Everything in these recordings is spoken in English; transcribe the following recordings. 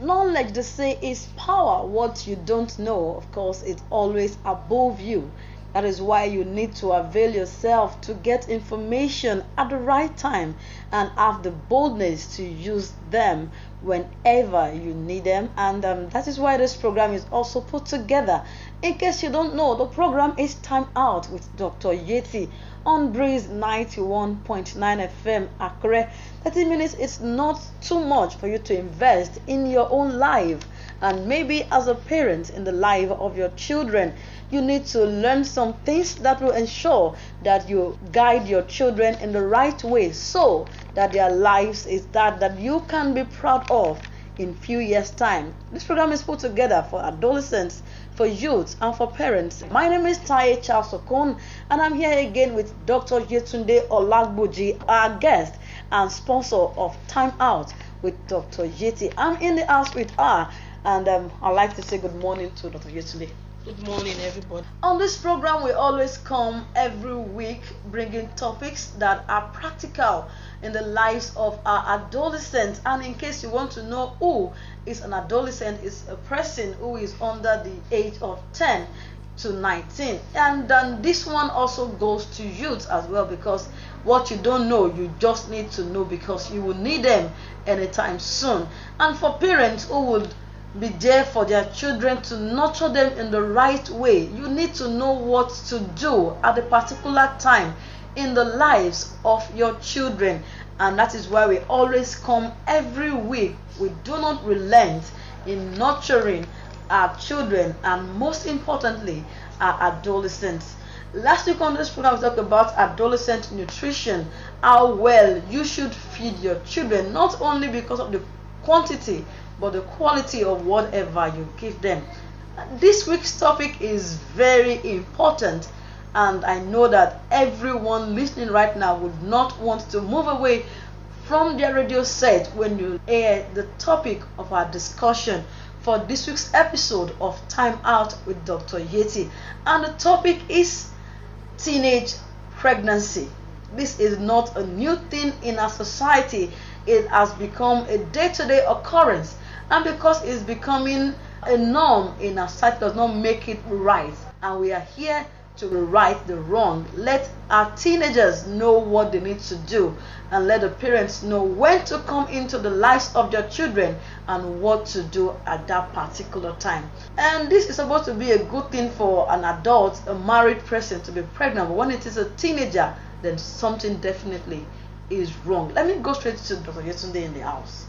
knowledge, they say, is power. What you don't know, of course, it's always above you. That is why you need to avail yourself to get information at the right time and have the boldness to use them whenever you need them. And that is why this program is also put together. In case you don't know, the program is Time Out with Dr. Yetty on Breeze 91.9 FM Akure. 30 minutes is not too much for you to invest in your own life, and maybe as a parent in the life of your children. You need to learn some things that will ensure that you guide your children in the right way, so that their lives is that you can be proud of in few years' time. This program is put together for adolescents, for youth, and for parents. My name is Taye Charles Okon, and I'm here again with Dr. Yetunde Olagbuji, our guest and sponsor of Time Out with Dr. Yetty. I'm in the house with her, and I'd like to say good morning to Dr. Yetunde. Good morning, everybody. On this program, we always come every week bringing topics that are practical in the lives of our adolescents. And in case you want to know who is an adolescent, it's a person who is under the age of 10 to 19. And then this one also goes to youth as well, because what you don't know, you just need to know, because you will need them anytime soon. And for parents who would be there for their children to nurture them in the right way, you need to know what to do at a particular time in the lives of your children. And that is why we always come every week. We do not relent in nurturing our children, and most importantly, our adolescents. Last week on this program, we talked about adolescent nutrition, how well you should feed your children, not only because of the quantity but the quality of whatever you give them. This week's topic is very important, and I know that everyone listening right now would not want to move away from their radio set when you hear the topic of our discussion for this week's episode of Time Out with Dr. Yetty. And the topic is teenage pregnancy. This is not a new thing in our society. It has become a day-to-day occurrence, and because it's becoming a norm in our society does not make it right. And we are here to right the wrong. Let our teenagers know what they need to do, and let the parents know when to come into the lives of their children and what to do at that particular time. And this is supposed to be a good thing for an adult, a married person, to be pregnant, but when it is a teenager, then something definitely is wrong. Let me go straight to Dr. Yetunde in the house.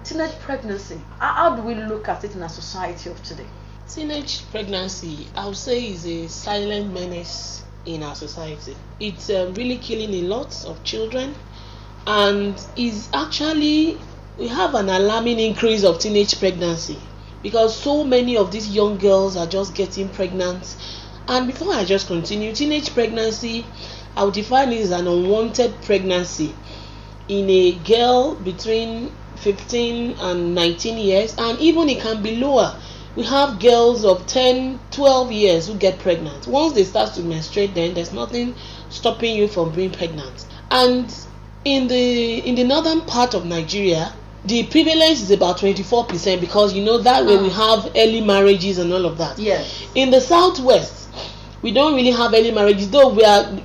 Teenage pregnancy, how do we look at it in our society of today? Teenage pregnancy, I would say, is a silent menace in our society. It's really killing a lot of children, and is actually, we have an alarming increase of teenage pregnancy, because so many of these young girls are just getting pregnant. And before I just continue, teenage pregnancy, I would define it as an unwanted pregnancy in a girl between 15 and 19 years, and even it can be lower. We have girls of 10, 12 years who get pregnant. Once they start to menstruate, then there's nothing stopping you from being pregnant. And in the northern part of Nigeria, the prevalence is about 24%, because you know that way we have early marriages and all of that. Yes. In the southwest, we don't really have early marriages, though we are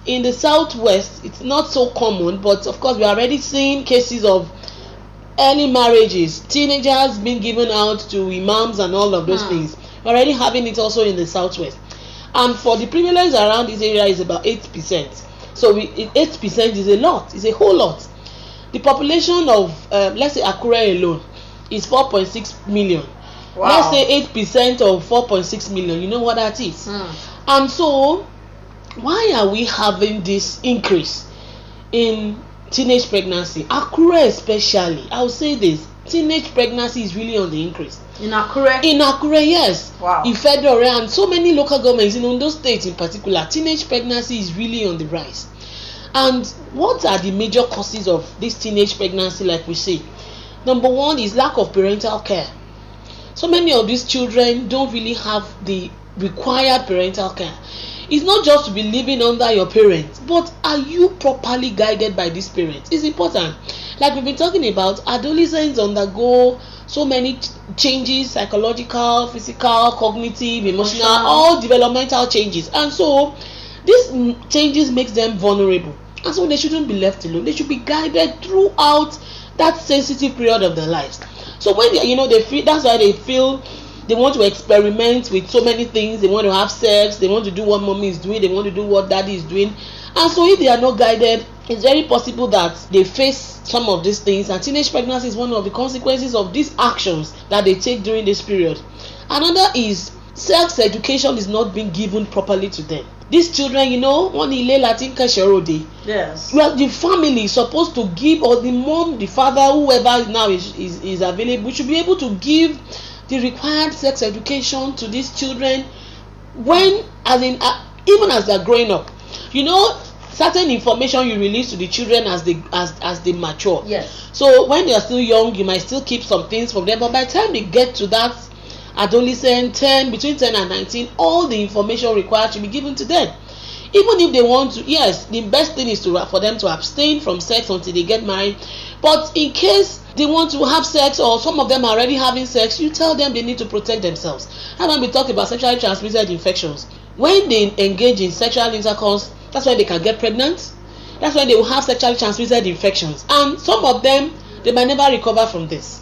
in the southwest it's not so common, but of course we are already seeing cases of early marriages, teenagers being given out to imams and all of those things. We're already having it also in the southwest, and for the prevalence around this area is about 8%. So 8% is a lot, it's a whole lot. The population of let's say Akure alone is 4.6 million. Wow. Let's say 8% of 4.6 million, you know what that is. And so why are we having this increase in teenage pregnancy? Akure especially, I would say this, teenage pregnancy is really on the increase. In Akure? In Akure, yes. Wow. In Federal and so many local governments in Ondo State in particular, teenage pregnancy is really on the rise. And what are the major causes of this teenage pregnancy, like we say? Number one is lack of parental care. So many of these children don't really have the required parental care. it's not just to be living under your parents, but are you properly guided by these parents? It's important. Like we've been talking about, adolescents undergo so many changes: psychological, physical, cognitive, emotional, all developmental changes. And so these changes makes them vulnerable, and so they shouldn't be left alone. They should be guided throughout that sensitive period of their lives. So when they feel, that's why they feel they want to experiment with so many things. They want to have sex, they want to do what mommy is doing, they want to do what daddy is doing. And so if they are not guided, it's very possible that they face some of these things, and teenage pregnancy is one of the consequences of these actions that they take during this period. Another is sex education is not being given properly to them. These children, one yes, well, the family is supposed to give, or the mom, the father, whoever now is available, should be able to give the required sex education to these children when, even as they're growing up. Certain information you release to the children as they mature. Yes. So when they are still young, you might still keep some things from them, but by the time they get to that adolescent, between 10 and 19, all the information required should be given to them. Even if they want to, yes, the best thing is for them to abstain from sex until they get married. But in case they want to have sex, or some of them are already having sex, you tell them they need to protect themselves. And when we talk about sexually transmitted infections, when they engage in sexual intercourse, that's when they can get pregnant. That's when they will have sexually transmitted infections. And some of them, they might never recover from this.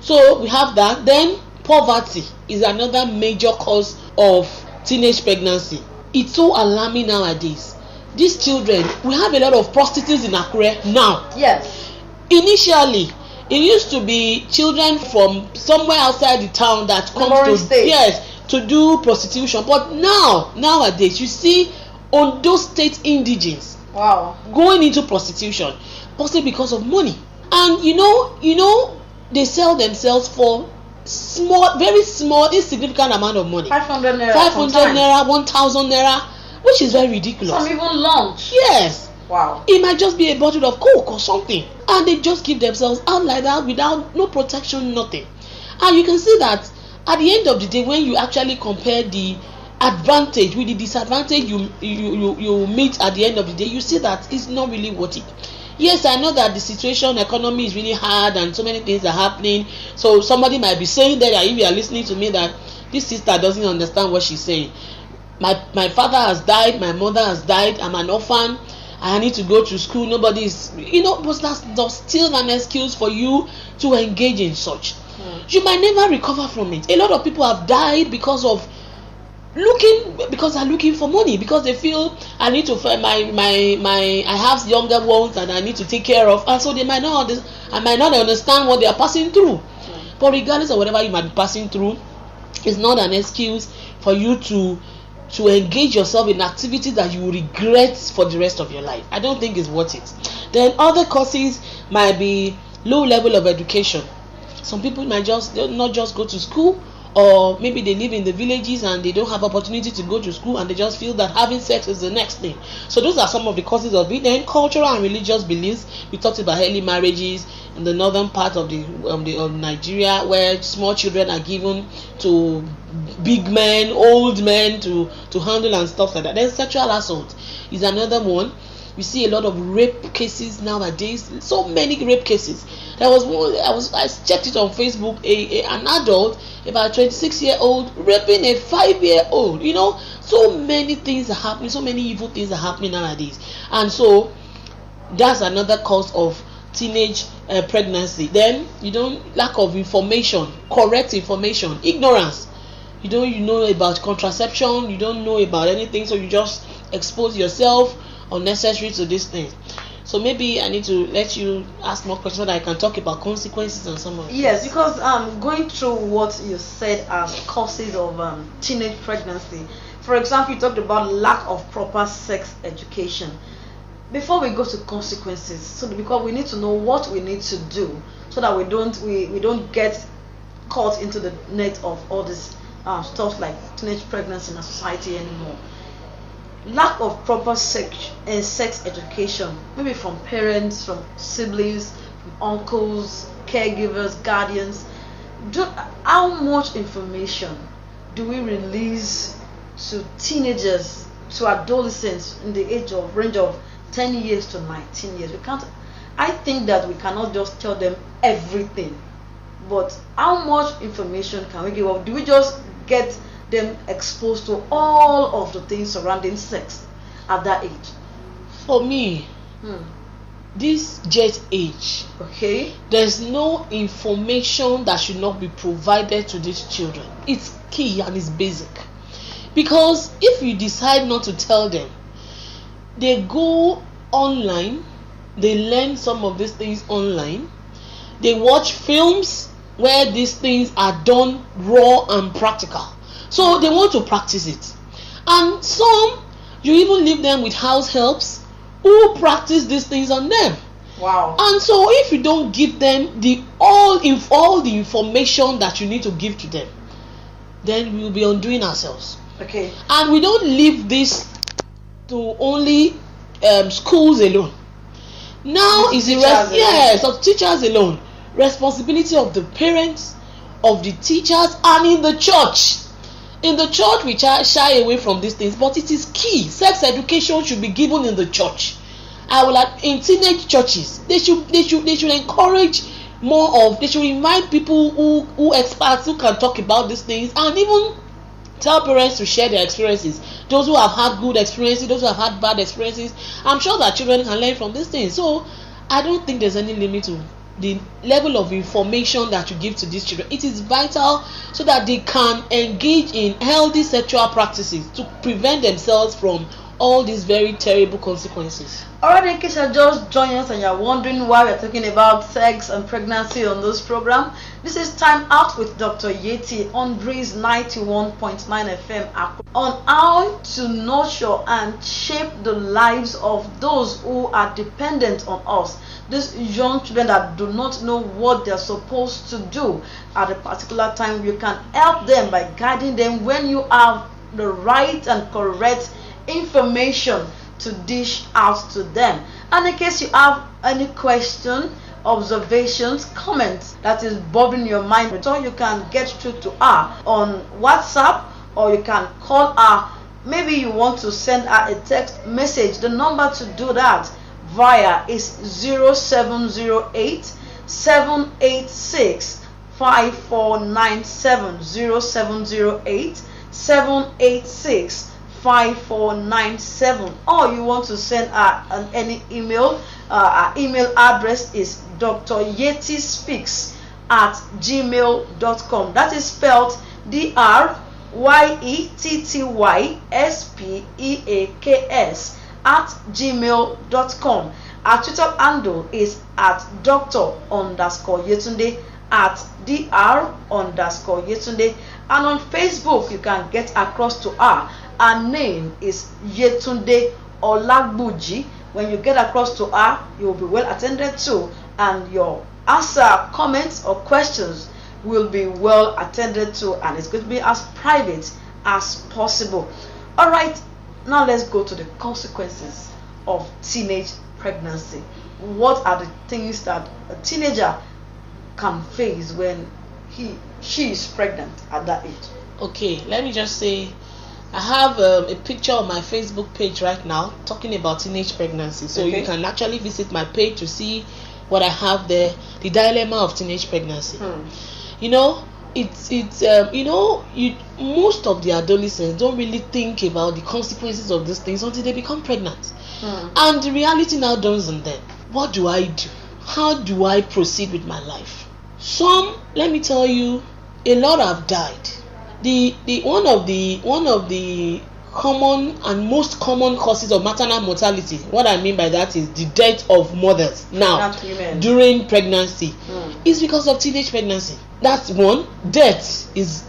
So we have that. Then poverty is another major cause of teenage pregnancy. It's so alarming nowadays. These children, we have a lot of prostitutes in Akure now. Yes. Initially, it used to be children from somewhere outside the town that comes to do prostitution. But nowadays, you see Ondo State indigenes going into prostitution, possibly because of money. And they sell themselves for small, very small, insignificant amount of money. 500 naira. 500 naira, 1,000 naira, which is very ridiculous. Some even lunch. Yes. Wow. It might just be a bottle of Coke or something, and they just give themselves out like that without no protection, nothing. And you can see that at the end of the day, when you actually compare the advantage with the disadvantage you meet at the end of the day, you see that it's not really worth it. Yes, I know that the situation, economy is really hard and so many things are happening. So somebody might be saying that, if you are listening to me, that this sister doesn't understand what she's saying. My father has died, my mother has died, I'm an orphan, I need to go to school, nobody is, but that's still an excuse for you to engage in such. You might never recover from it. A lot of people have died because they're looking for money, because they feel I need to find I have younger ones and I need to take care of, and so I might not understand what they are passing through. But regardless of whatever you might be passing through, it's not an excuse for you to engage yourself in activities that you will regret for the rest of your life. I don't think it's worth it. Then other causes might be low level of education. Some people might not just go to school, or maybe they live in the villages and they don't have opportunity to go to school, and they just feel that having sex is the next thing. So those are some of the causes of it. Then cultural and religious beliefs. We talked about early marriages in the northern part of Nigeria, where small children are given to big men, old men to handle and stuff like that. Then sexual assault is another one. We see a lot of rape cases nowadays. So many rape cases. There was one, I checked it on Facebook, an adult, about 26-year-old, raping a 5-year-old. So many things are happening, so many evil things are happening nowadays. And so that's another cause of teenage pregnancy. Then lack of information, correct information, ignorance. You don't know about contraception, you don't know about anything, so you just expose yourself unnecessary to these things. So maybe I need to let you ask more questions so that I can talk about consequences and some of it. Yes, because going through what you said as causes of teenage pregnancy. For example, you talked about lack of proper sex education. Before we go to consequences, so because we need to know what we need to do so that we don't get caught into the net of all this stuff like teenage pregnancy in our society anymore. Lack of proper sex education, maybe from parents, from siblings, from uncles, caregivers, guardians. How much information do we release to teenagers to adolescents in the range of 10 years to 19 years. I think that we cannot just tell them everything, but how much information can we give up? Do we just get them exposed to all of the things surrounding sex at that age? For me, this jet age, okay, there's no information that should not be provided to these children. It's key and it's basic, because if you decide not to tell them, they go online, they learn some of these things online, they watch films where these things are done raw and practical, so they want to practice it. And some, you even leave them with house helps who practice these things on them. Wow. And so if you don't give them all the information that you need to give to them, then we'll be undoing ourselves. Okay. And we don't leave this to only schools alone. Now is of teachers alone. Responsibility of the parents, of the teachers, and in the church. In the church we shy away from these things, but it is key. Sex education should be given in the church. In teenage churches, they should encourage more of. They should invite people who experts who can talk about these things, and even tell parents to share their experiences. Those who have had good experiences, those who have had bad experiences. I'm sure that children can learn from these things. So I don't think there's any limit to the level of information that you give to these children. It is vital so that they can engage in healthy sexual practices to prevent themselves from all these very terrible consequences. Alright, in case you're just joining us and you're wondering why we're talking about sex and pregnancy on this program, this is Time Out with Dr. Yetty on Breeze 91.9 FM on how to nurture and shape the lives of those who are dependent on us. These young children that do not know what they're supposed to do at a particular time. You can help them by guiding them when you have the right and correct information to dish out to them. And in case you have any question, observations, comments that is bothering your mind, so you can get through to her on WhatsApp, or you can call her. Maybe you want to send her a text message. The number to do that via is 0708 786 5497 0708 786 5497, or you want to send her any email. Our email address is dryettyspeaks@gmail.com. That is spelled DRYETTYSPEAKS Our Twitter handle is @Dr_Yetunde @Dr_Yetunde, and on Facebook you can get across to her. Her name is Yetunde Olagbuji. When you get across to her, you will be well attended to, and your answer, comments, or questions will be well attended to, and it's going to be as private as possible. All right, now let's go to the consequences of teenage pregnancy. What are the things that a teenager can face when she is pregnant at that age? Okay, let me just say, I have a picture on my Facebook page right now talking about teenage pregnancy. So you can actually visit my page to see what I have there. The dilemma of teenage pregnancy. You know, most of the adolescents don't really think about the consequences of these things until they become pregnant. And the reality now dawns on them. What do I do? How do I proceed with my life? Some, let me tell you, a lot have died. One of the common and most common causes of maternal mortality, what I mean by that is the death of mothers now during pregnancy, is because of teenage pregnancy. That's one. Death is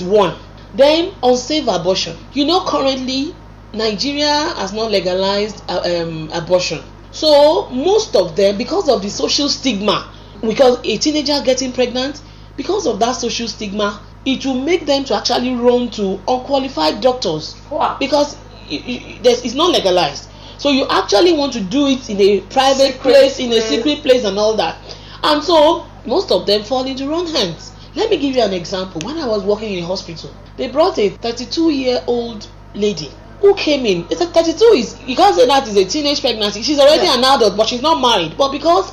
one. Then unsafe abortion. You know, currently Nigeria has not legalized abortion, so most of them, because of the social stigma, because a teenager getting pregnant, because of that social stigma, it will make them to actually run to unqualified doctors. Wow. Because it's not legalized. So you actually want to do it in a private place, in a secret place and all that. And so most of them fall into wrong hands. Let me give you an example. When I was working in a hospital, they brought a 32-year-old lady who came in. It's a 32 is, you can't say that is a teenage pregnancy. She's already an adult, but she's not married. But because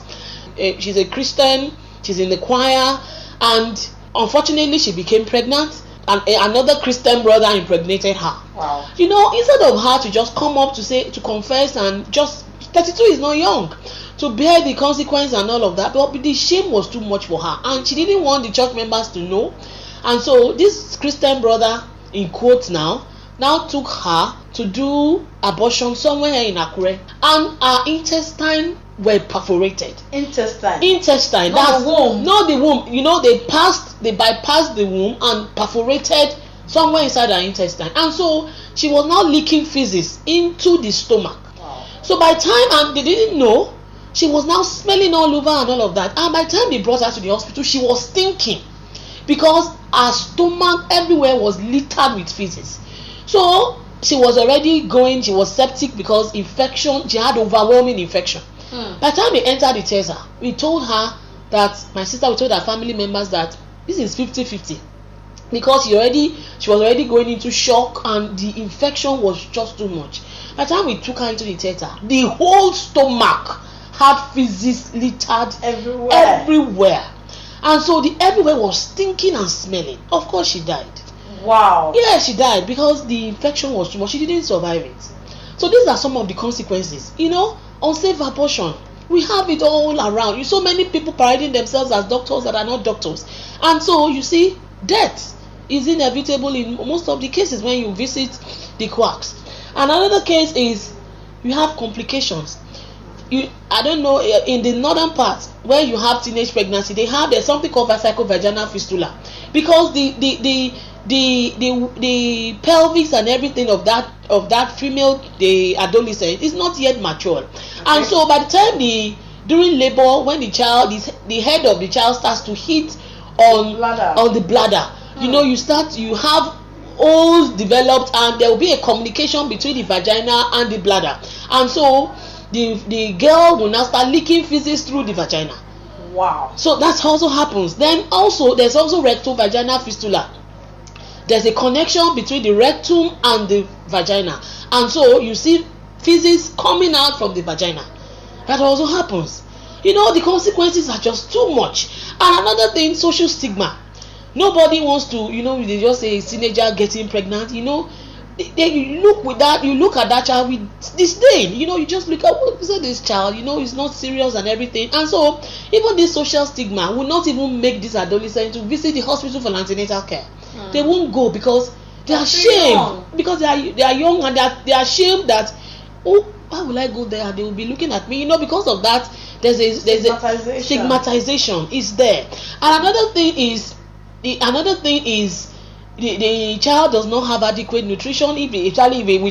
she's a Christian, she's in the choir, and unfortunately she became pregnant, and another Christian brother impregnated her. Wow. You know, instead of her to just come up to confess, and just 32 is not young to bear the consequence and all of that, but the shame was too much for her, and she didn't want the church members to know. And so this Christian brother, in quotes now took her to do abortion somewhere in Akure, and her intestine were perforated. Intestine. Not That's the womb. Not the womb. You know, they bypassed the womb and perforated somewhere inside her intestine, and so she was now leaking feces into the stomach. Wow. So by time, and they didn't know, she was now smelling all over and all of that. And by the time they brought her to the hospital, she was stinking because her stomach everywhere was littered with feces. So she was already she was septic because infection, she had overwhelming infection. By the time we entered the theater, we told her that, we told her family members that this is 50-50, because she was already going into shock and the infection was just too much. By the time we took her into the theater, the whole stomach had feces littered everywhere. And so the everywhere was stinking and smelling. Of course she died. Wow. Yeah, she died because the infection was too much. She didn't survive it. So these are some of the consequences. You know, unsafe abortion. We have it all around. So many people parading themselves as doctors that are not doctors. And so you see, death is inevitable in most of the cases when you visit the quacks. And another case is you have complications. I don't know, in the northern part where you have teenage pregnancy, there's something called vaginal fistula, because the pelvis and everything of that female, the adolescent, is not yet mature. Okay. And so by the time during labor, when the head of the child starts to hit on the bladder, you know, you have holes developed, and there will be a communication between the vagina and the bladder, and so the girl will now start leaking feces through the vagina. Wow. So that also happens. Then also there's also rectovaginal fistula. There's a connection between the rectum and the vagina, and so you see feces coming out from the vagina. That also happens. You know, the consequences are just too much. And another thing, social stigma. Nobody wants to, you know, they just say a teenager getting pregnant, you know. You look at that child with disdain. You know, you just look at, what is this child? You know, it's not serious and everything. And so even this social stigma will not even make this adolescent to visit the hospital for antenatal care. They won't go because they are ashamed, because they are young, and they are ashamed that, oh, why will I go there? They will be looking at me. You know, because of that, there's a stigmatization is there. And another thing is the child does not have adequate nutrition. We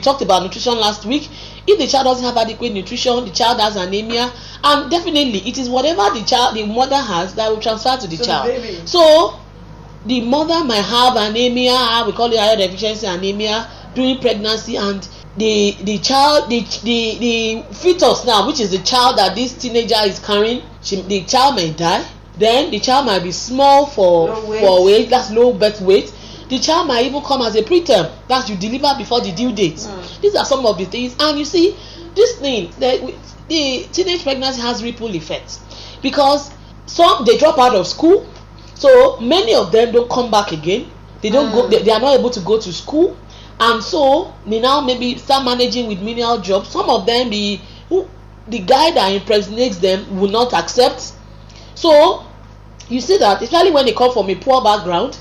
talked about nutrition last week. If the child doesn't have adequate nutrition, the child has anemia, and definitely it is whatever the mother has that will transfer to the child. The so the mother might have anemia, we call it iron deficiency anemia, during pregnancy, and the child, the fetus now, which is the child that this teenager is carrying, the child may die. Then the child might be small for weight, that's low birth weight. The child might even come as a preterm, that you deliver before the due date. These are some of the things. And you see, this thing, the teenage pregnancy has ripple effects, because some, they drop out of school, so many of them don't come back again. They don't go. They are not able to go to school, and so they now maybe start managing with menial jobs. Some of them, the guy that impregnates them will not accept. So you see that, especially when they come from a poor background,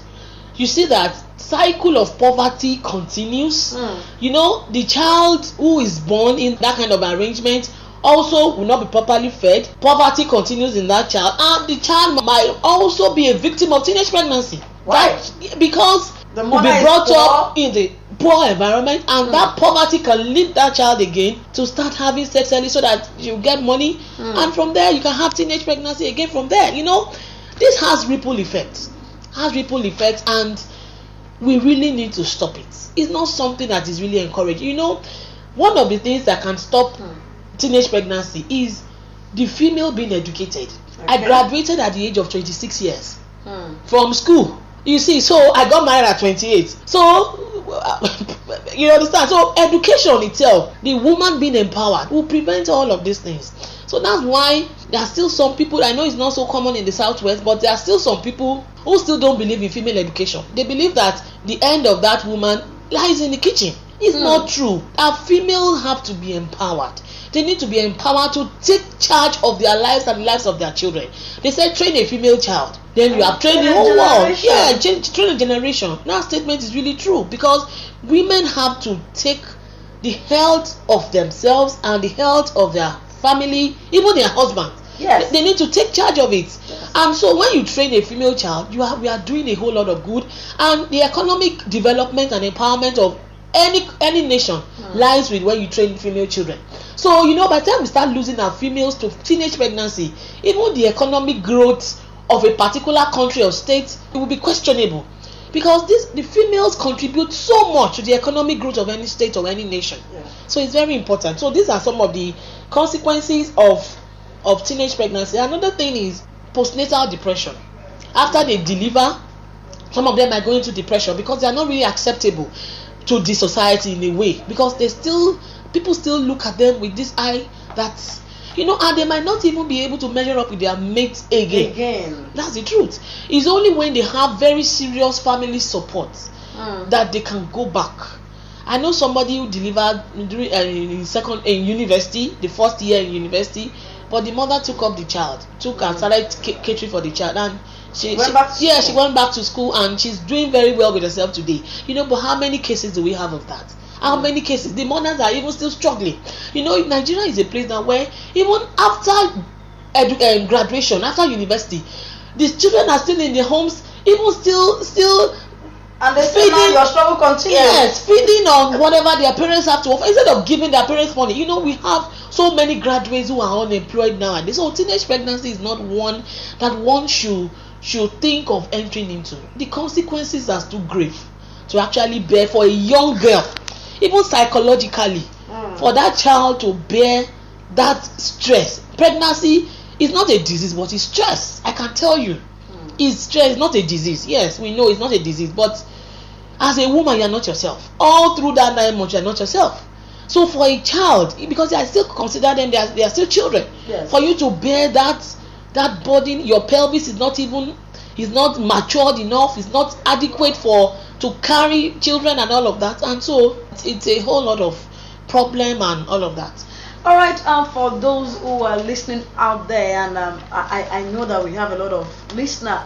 you see that cycle of poverty continues. You know, the child who is born in that kind of arrangement also will not be properly fed. Poverty continues in that child, and the child might also be a victim of teenage pregnancy. Why? Because the will be brought up in the poor environment, and that poverty can lead that child again to start having sex early, so that you get money, and from there you can have teenage pregnancy again from there. You know, this has ripple effects. And we really need to stop it. It's not something that is really encouraged. You know, one of the things that can stop teenage pregnancy is the female being educated. Okay. I graduated at the age of 26 years from school. You see, so I got married at 28. So You understand? So education itself, the woman being empowered, will prevent all of these things. So that's why there are still some people, I know it's not so common in the southwest, but there are still some people who still don't believe in female education. They believe that the end of that woman lies in the kitchen. It's not true. Our females have to be empowered. They need to be empowered to take charge of their lives and the lives of their children. They say train a female child, then you have trained the whole world. Yeah, train a generation. That statement is really true, because women have to take the health of themselves and the health of their family, even their husband. Yes. They need to take charge of it. Yes. And so when you train a female child, we are doing a whole lot of good, and the economic development and empowerment of any nation lies with when you train female children. So by the time we start losing our females to teenage pregnancy, even the economic growth of a particular country or state, it will be questionable, because the females contribute so much to the economic growth of any state or any nation. So it's very important. So these are some of the consequences of teenage pregnancy. Another thing is postnatal depression. After they deliver, some of them are going into depression because they are not really acceptable to the society in a way, because people still look at them with this eye that and they might not even be able to measure up with their mates again. That's the truth. It's only when they have very serious family support that they can go back. I know somebody who delivered during in university, the first year in university, but the mother took up the child, and started catering for the child, and she went back to school, and she's doing very well with herself today. But how many cases do we have of that? How many cases? The mothers are even still struggling. Nigeria is a place now where even after graduation, after university, these children are still in their homes, even still. And they say now your struggle continues. Yes, feeding on whatever their parents have to offer instead of giving their parents money. We have so many graduates who are unemployed nowadays. So teenage pregnancy is not one that one should think of entering into. The consequences are too grave to actually bear for a young girl, even psychologically, for that child to bear that stress. Pregnancy is not a disease, but it's stress. I can tell you, it's stress, not a disease. Yes, we know it's not a disease, but as a woman, you are not yourself. All through that 9 months, you are not yourself. So for a child, because I still consider them, they are still children. Yes. For you to bear that burden, your pelvis is not matured enough, it's not adequate to carry children and all of that, and so it's a whole lot of problem and all of that. All right, for those who are listening out there, and I know that we have a lot of listeners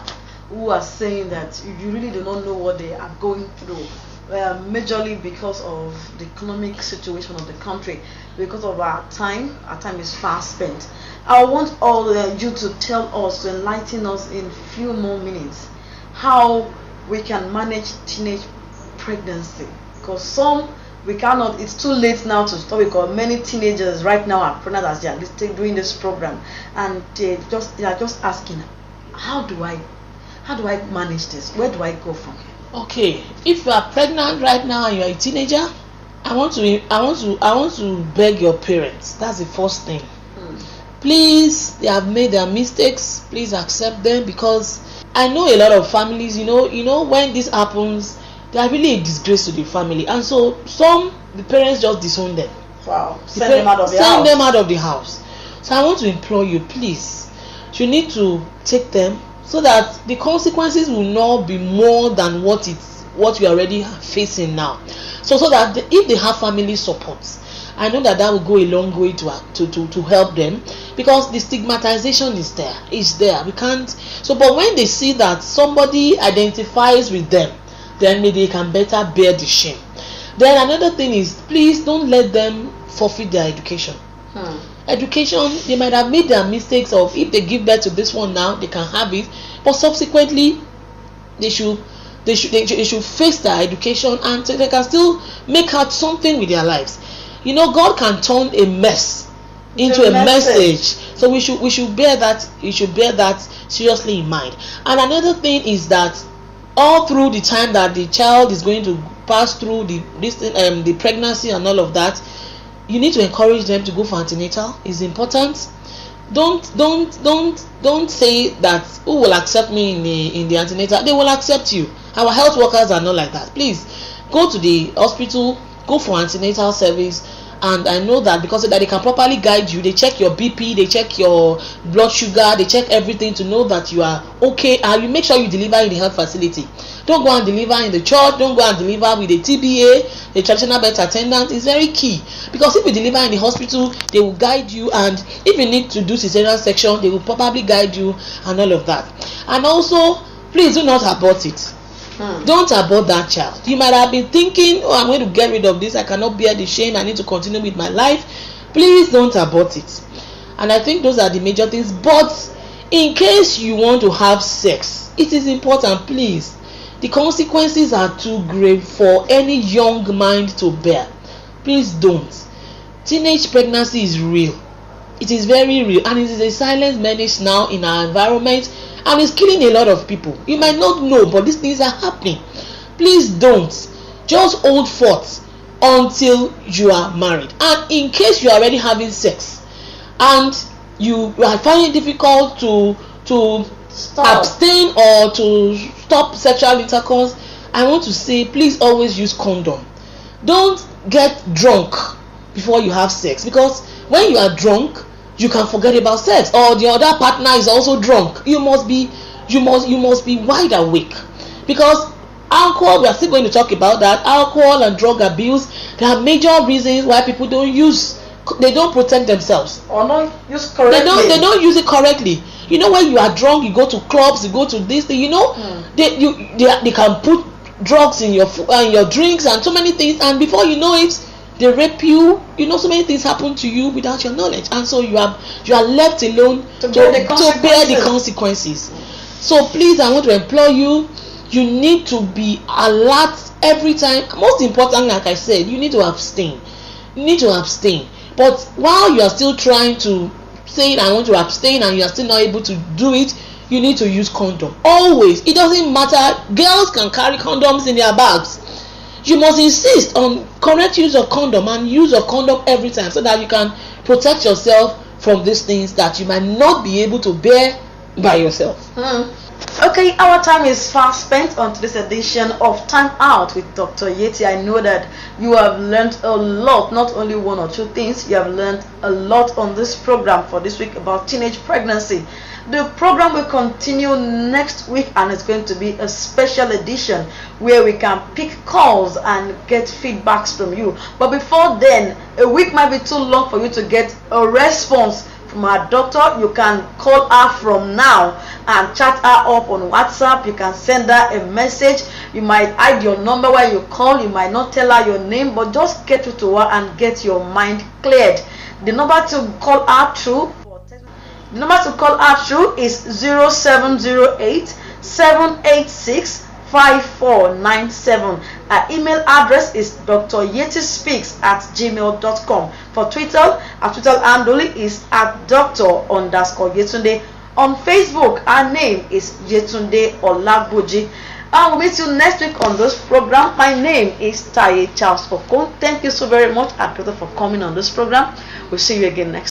who are saying that you really do not know what they are going through, majorly because of the economic situation of the country, because of our time is fast spent. I want all you to tell us, to enlighten us in few more minutes, how we can manage teenage pregnancy, because some we cannot. It's too late now to stop, because many teenagers right now are pregnant as they are doing this program, and they are just asking, how do I manage this? Where do I go from here? Okay, if you are pregnant right now and you are a teenager, I want to beg your parents. That's the first thing. Please, they have made their mistakes. Please accept them, because I know a lot of families. When this happens, they are really a disgrace to the family, and so the parents just disown them. Wow, send them out of the house. So I want to implore you, please, you need to take them, so that the consequences will not be more than what we are already facing now. So that if they have family support, I know that will go a long way to help them, because the stigmatization is there. We can't. So, but when they see that somebody identifies with them, then maybe they can better bear the shame. Then another thing is, please don't let them forfeit their education. Education, they might have made their mistakes of, if they give birth to this one now, they can have it, but subsequently they should face their education, and they can still make out something with their lives. God can turn a mess into a message. So we should bear that. You should bear that seriously in mind. And another thing is that all through the time that the child is going to pass through the pregnancy and all of that, you need to encourage them to go for antenatal. It's important. Don't say that, who will accept me in the antenatal? They will accept you. Our health workers are not like that. Please go to the hospital go for antenatal service. And I know that because of that, they can properly guide you. They check your BP, they check your blood sugar, they check everything to know that you are okay, and you make sure you deliver in the health facility. Don't go and deliver in the church. Don't go and deliver with a TBA, a traditional birth attendant. It's very key, because if you deliver in the hospital, they will guide you, and if you need to do cesarean section, they will probably guide you and all of that. And also, please do not abort it. Don't abort that child. You might have been thinking, oh, I'm going to get rid of this, I cannot bear the shame, I need to continue with my life. Please don't abort it. And I think those are the major things. But in case you want to have sex, it is important, please. The consequences are too grave for any young mind to bear. Please don't. Teenage pregnancy is real. It is very real, and it is a silent menace now in our environment, and it's killing a lot of people. You might not know, but these things are happening. Please don't. Just hold forth until you are married. And in case you are already having sex and you are finding it difficult to abstain or to stop sexual intercourse, I want to say, please always use condom. Don't get drunk before you have sex, because when you are drunk, you can forget about sex, or the other partner is also drunk. You must be wide awake, because alcohol, we are still going to talk about that. Alcohol and drug abuse, there are major reasons why people they don't protect themselves, or not use correctly. They don't use it correctly. You know, when you are drunk, you go to clubs, you go to this thing, you know, they can put drugs in your drinks and so many things, and before you know it, they rape you. You know, so many things happen to you without your knowledge, and so you are left alone to bear the consequences. So please, I want to implore you, you need to be alert every time. Most important, like I said, you need to abstain. But while you are still trying to say, I want to abstain, and you are still not able to do it, you need to use condom always. It doesn't matter. Girls can carry condoms in their bags. You must insist on correct use of condom, and use of condom every time, so that you can protect yourself from these things that you might not be able to bear by yourself. Okay, our time is fast spent on today's edition of Time Out with Dr. Yetty. I know that you have learned a lot, not only one or two things. You have learned a lot on this program for this week about teenage pregnancy. The program will continue next week, and it's going to be a special edition where we can pick calls and get feedbacks from you. But before then, a week might be too long for you to get a response from our doctor. You can call her from now and chat her up on WhatsApp. You can send her a message. You might hide your number while you call. You might not tell her your name, but just get through to her and get your mind cleared. The number to call her through is 0708 786 5497. Our email address is dryettyspeaks@gmail.com. For Twitter, our Twitter handle is @Dr_Yetunde. On Facebook, our name is Yetunde Olagbuji. I will meet you next week on this program. My name is Taye Charles Okon. Thank you so very much, Akrita, for coming on this program. We'll see you again next.